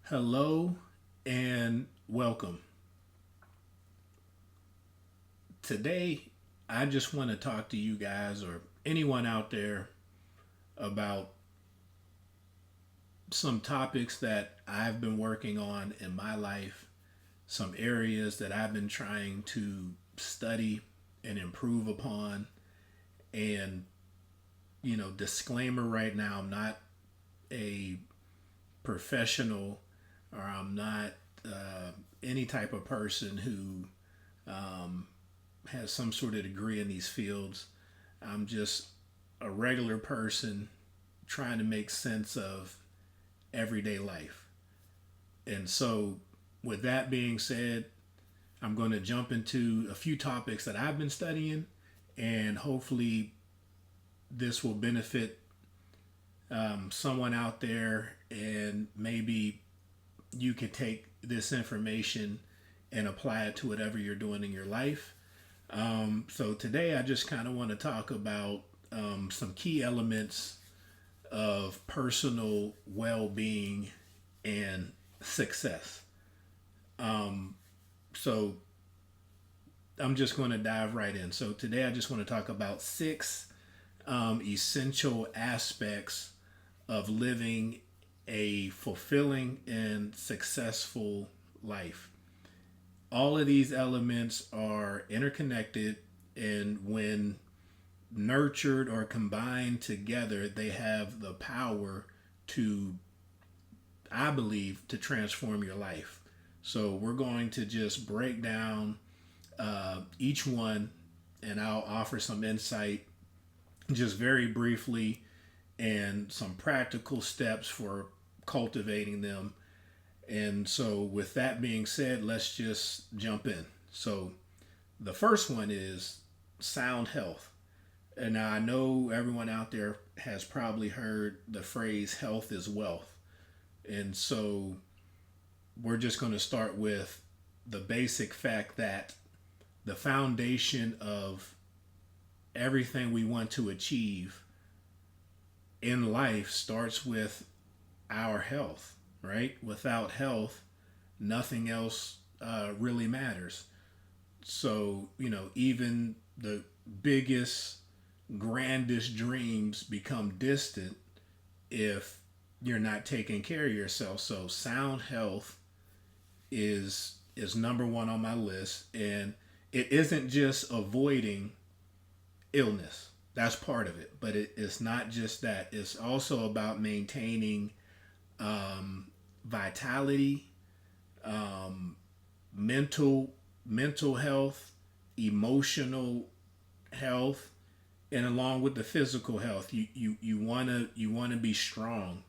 Hello and welcome. Today, I just want to talk to you guys or anyone out there about some topics that I've been working on in my life, some areas that I've been trying to study and improve upon. And, disclaimer right now, I'm not a professional or I'm not any type of person who has some sort of degree in these fields. I'm just a regular person trying to make sense of everyday life. And so, with that being said, I'm going to jump into a few topics that I've been studying, and hopefully, this will benefit someone out there, and maybe you could take this information and apply it to whatever you're doing in your life. So today I just kind of want to talk about some key elements of personal well-being and success. So I'm just going to dive right in. So today I just want to talk about six essential aspects of living a fulfilling and successful life. All of these elements are interconnected, and when nurtured or combined together, they have the power to, I believe, to transform your life. So we're going to just break down each one, and I'll offer some insight just very briefly and some practical steps for cultivating them. And so, with that being said, let's just jump in. So, the first one is sound health. And now I know everyone out there has probably heard the phrase health is wealth. And so, we're just going to start with the basic fact that the foundation of everything we want to achieve in life starts with our health, right? Without health, nothing else really matters. So, even the biggest, grandest dreams become distant if you're not taking care of yourself. So, sound health is number one on my list, and it isn't just avoiding illness. That's part of it, but it's not just that. It's also about maintaining vitality, mental mental health, emotional health, and along with the physical health. You wanna be strong,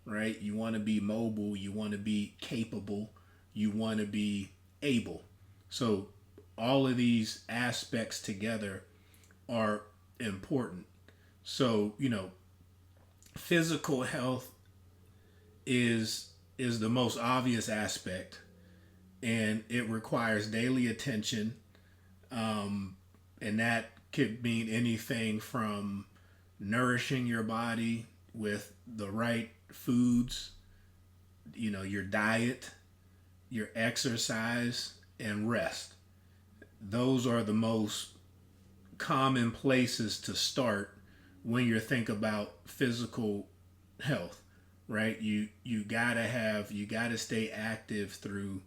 right? You want to be mobile. You want to be capable. You want to be able. So all of these aspects together are important. So physical health is the most obvious aspect, and it requires daily attention, and that could mean anything from nourishing your body with the right foods, your diet, your exercise, and rest. Those are the most common places to start when you think about physical health, right? You gotta stay active through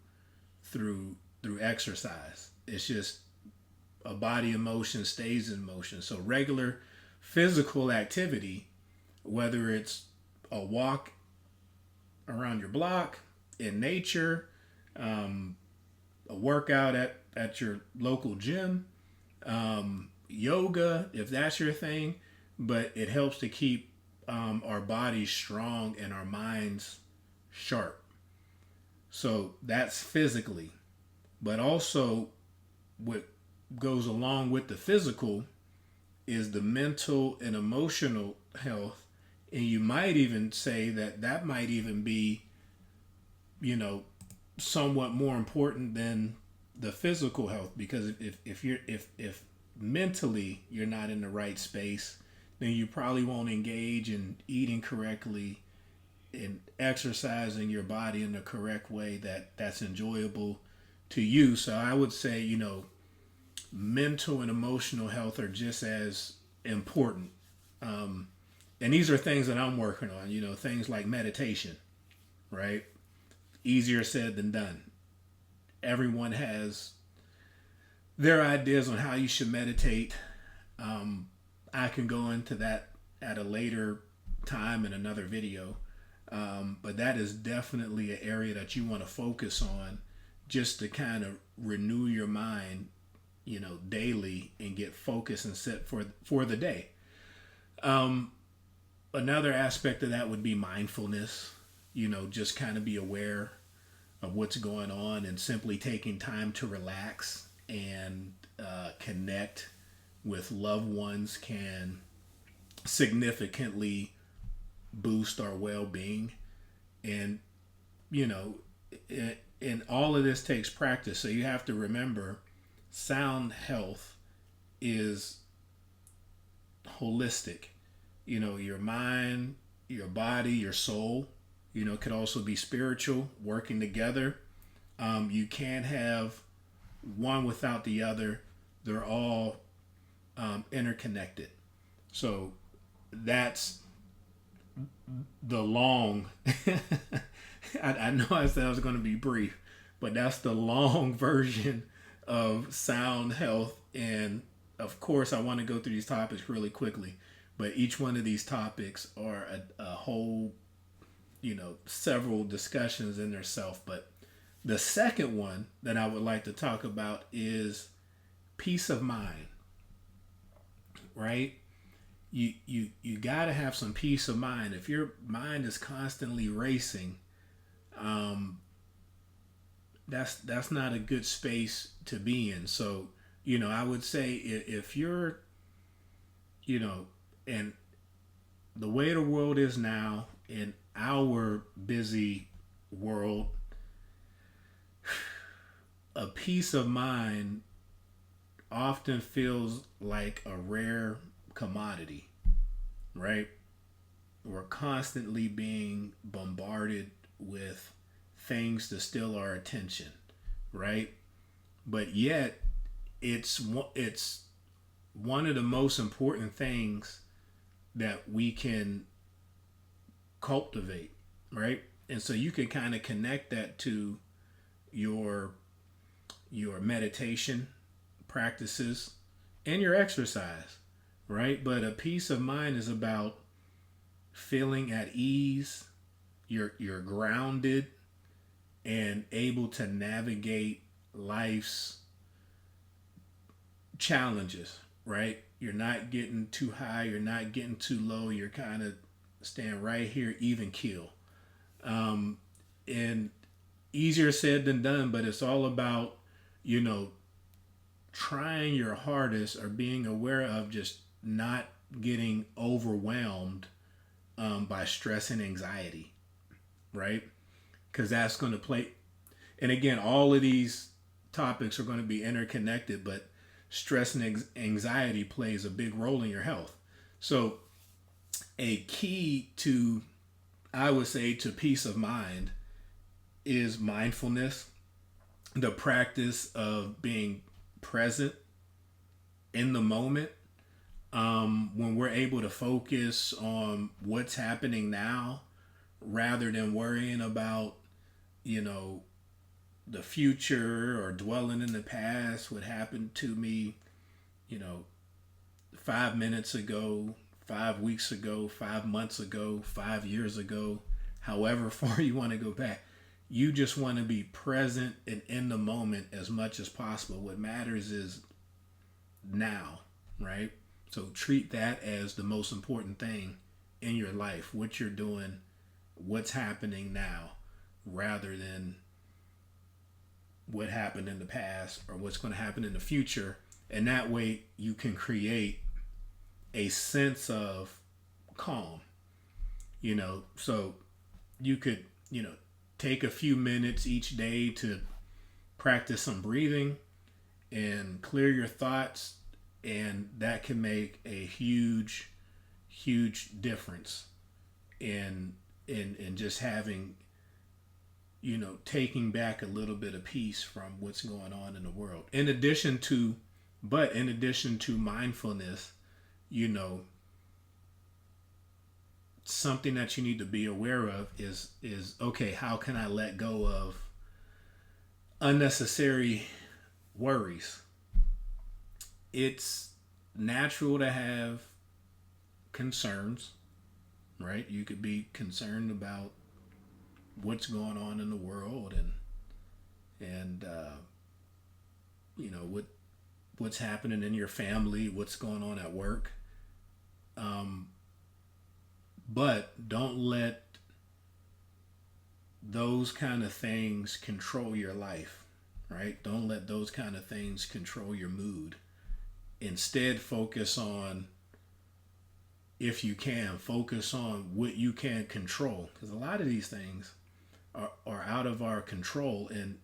exercise. It's just a body in motion stays in motion. So regular physical activity, whether it's a walk around your block in nature, a workout at your local gym, yoga, if that's your thing, but it helps to keep our bodies strong and our minds sharp. So that's physically, but also what goes along with the physical is the mental and emotional health. And you might even say that that might even be, you know, somewhat more important than the physical health, because if mentally you're not in the right space, then you probably won't engage in eating correctly in exercising your body in the correct way that's enjoyable to you. So I would say, mental and emotional health are just as important. And these are things that I'm working on, things like meditation, right? Easier said than done. Everyone has their ideas on how you should meditate. I can go into that at a later time in another video. But that is definitely an area that you want to focus on just to kind of renew your mind, daily and get focused and set for the day. Another aspect of that would be mindfulness, just kind of be aware of what's going on and simply taking time to relax and connect with loved ones can significantly boost our well-being. And and all of this takes practice, so you have to remember sound health is holistic. Your mind, your body, your soul, could also be spiritual, working together. You can't have one without the other. They're all interconnected. So that's the long I know I said I was going to be brief, but that's the long version of sound health. And of course I want to go through these topics really quickly, but each one of these topics are a whole several discussions in themselves. But the second one that I would like to talk about is peace of mind, right? You got to have some peace of mind. If your mind is constantly racing, that's not a good space to be in. So, I would say if you're, and the way the world is now in our busy world, a peace of mind often feels like a rare commodity, right? We're constantly being bombarded with things to steal our attention, right? But yet it's one of the most important things that we can cultivate, right? And so you can kind of connect that to your meditation practices and your exercise, right? But a peace of mind is about feeling at ease. You're grounded and able to navigate life's challenges, right? You're not getting too high, you're not getting too low, you're kind of staying right here, even keel. And easier said than done, but it's all about, trying your hardest or being aware of just not getting overwhelmed by stress and anxiety, right? Because that's going to play. And again, all of these topics are going to be interconnected, but stress and anxiety plays a big role in your health. So a key to, I would say, to peace of mind is mindfulness, the practice of being present in the moment. When we're able to focus on what's happening now rather than worrying about, the future or dwelling in the past, what happened to me, 5 minutes ago, 5 weeks ago, 5 months ago, 5 years ago, however far you want to go back. You just want to be present and in the moment as much as possible. What matters is now, right? So treat that as the most important thing in your life, what you're doing, what's happening now, rather than what happened in the past or what's going to happen in the future. And that way you can create a sense of calm, so you could, take a few minutes each day to practice some breathing and clear your thoughts, and that can make a huge difference in and just having, taking back a little bit of peace from what's going on in the world. In addition to mindfulness, you know, something that you need to be aware of is okay, how can I let go of unnecessary worries? It's natural to have concerns, right? You could be concerned about what's going on in the world and what's happening in your family, what's going on at work. But don't let those kind of things control your life, right? Don't let those kind of things control your mood. Instead, focus on, if you can, focus on what you can control. Because a lot of these things are out of our control. And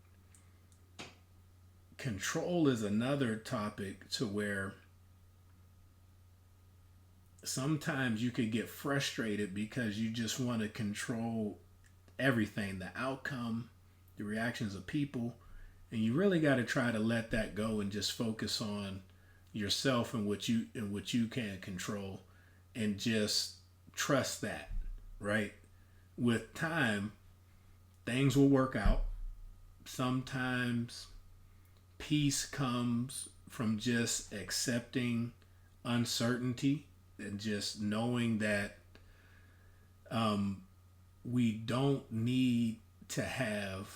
control is another topic to where sometimes you could get frustrated because you just want to control everything, the outcome, the reactions of people, and you really got to try to let that go and just focus on yourself and what you can control, and just trust that, right? With time, things will work out. Sometimes peace comes from just accepting uncertainty and just knowing that we don't need to have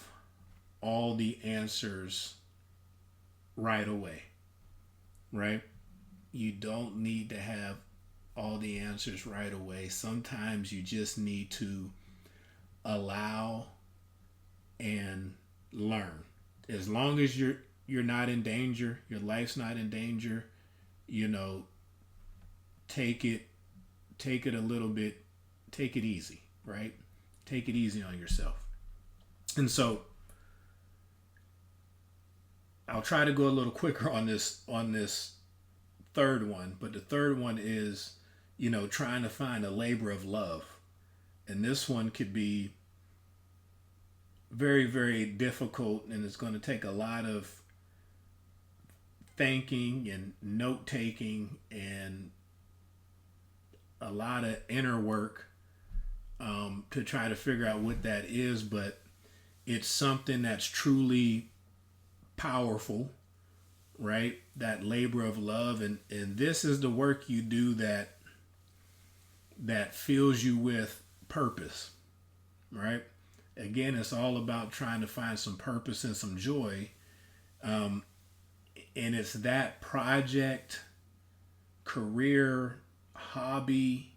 all the answers right away, right? You don't need to have all the answers right away. Sometimes you just need to allow and learn. As long as you're not in danger, your life's not in danger, take it a little bit, take it easy, right? Take it easy on yourself. And so I'll try to go a little quicker on this third one, but the third one is, trying to find a labor of love. And this one could be very, very difficult, and it's going to take a lot of thinking and note taking and a lot of inner work to try to figure out what that is. But it's something that's truly powerful, right? That labor of love, and this is the work you do that fills you with purpose, right? Again, it's all about trying to find some purpose and some joy, and it's that project, career, hobby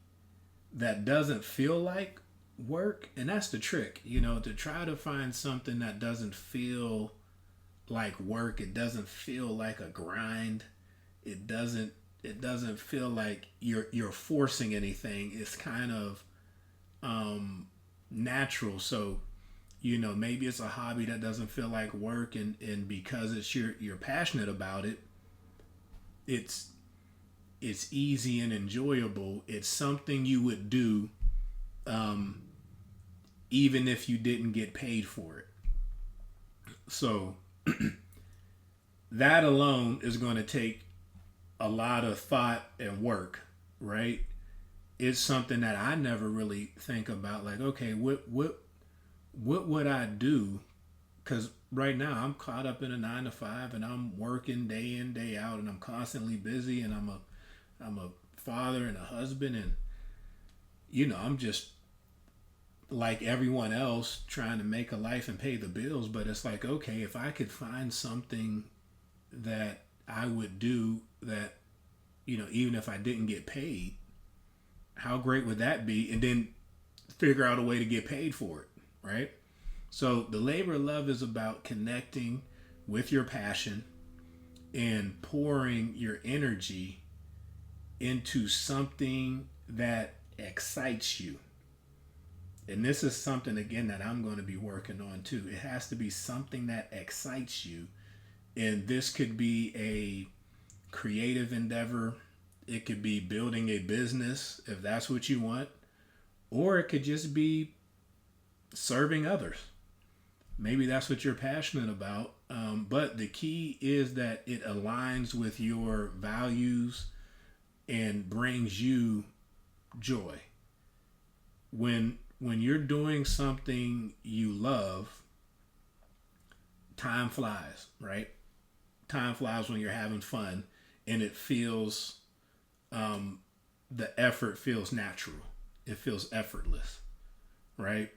that doesn't feel like work. And that's the trick, to try to find something that doesn't feel like work. It doesn't feel like a grind. It doesn't feel like you're forcing anything. It's kind of natural. So maybe it's a hobby that doesn't feel like work, and because you're passionate about it, it's easy and enjoyable. It's something you would do even if you didn't get paid for it. So that alone is going to take a lot of thought and work, right? It's something that I never really think about, like, okay, what would I do? Because right now I'm caught up in a 9 to 5, and I'm working day in, day out, and I'm constantly busy, and I'm a father and a husband, and I'm just like everyone else trying to make a life and pay the bills. But it's like, okay, if I could find something that I would do that, even if I didn't get paid, how great would that be? And then figure out a way to get paid for it, right? So the labor of love is about connecting with your passion and pouring your energy into something that excites you. And this is something, again, that I'm going to be working on too. It has to be something that excites you. And this could be a creative endeavor. It could be building a business, if that's what you want. Or it could just be serving others. Maybe that's what you're passionate about. But the key is that it aligns with your values and brings you joy. When you're doing something you love, time flies, right? Time flies when you're having fun, and it feels the effort feels natural. It feels effortless, right?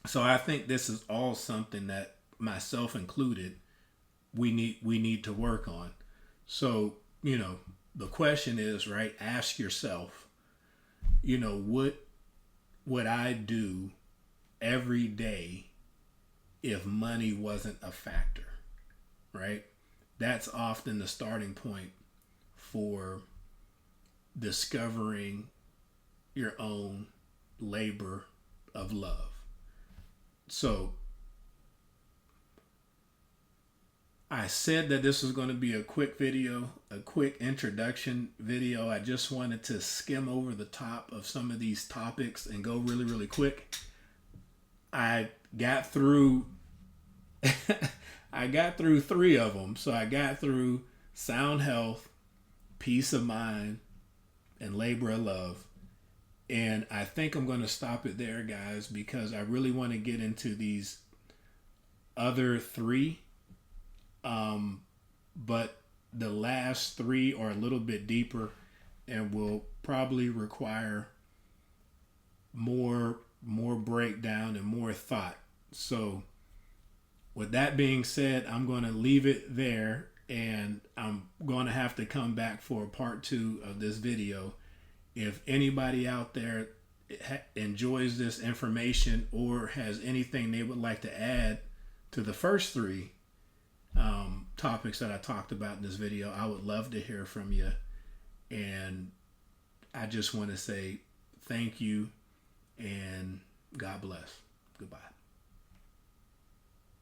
So I think this is all something that myself included we need to work on. So, the question is, right, ask yourself, what would I do every day if money wasn't a factor, right? That's often the starting point for discovering your own labor of love. So I said that this was going to be a quick video, a quick introduction video. I just wanted to skim over the top of some of these topics and go really, really quick. I got through I got through 3 of them. So I got through sound health, peace of mind, and labor of love. And I think I'm going to stop it there, guys, because I really want to get into these other 3. But the last 3 are a little bit deeper and will probably require more breakdown and more thought. So with that being said, I'm going to leave it there, and I'm going to have to come back for part 2 of this video. If anybody out there enjoys this information or has anything they would like to add to the first 3 topics that I talked about in this video, I would love to hear from you. And I just want to say thank you and God bless. Goodbye.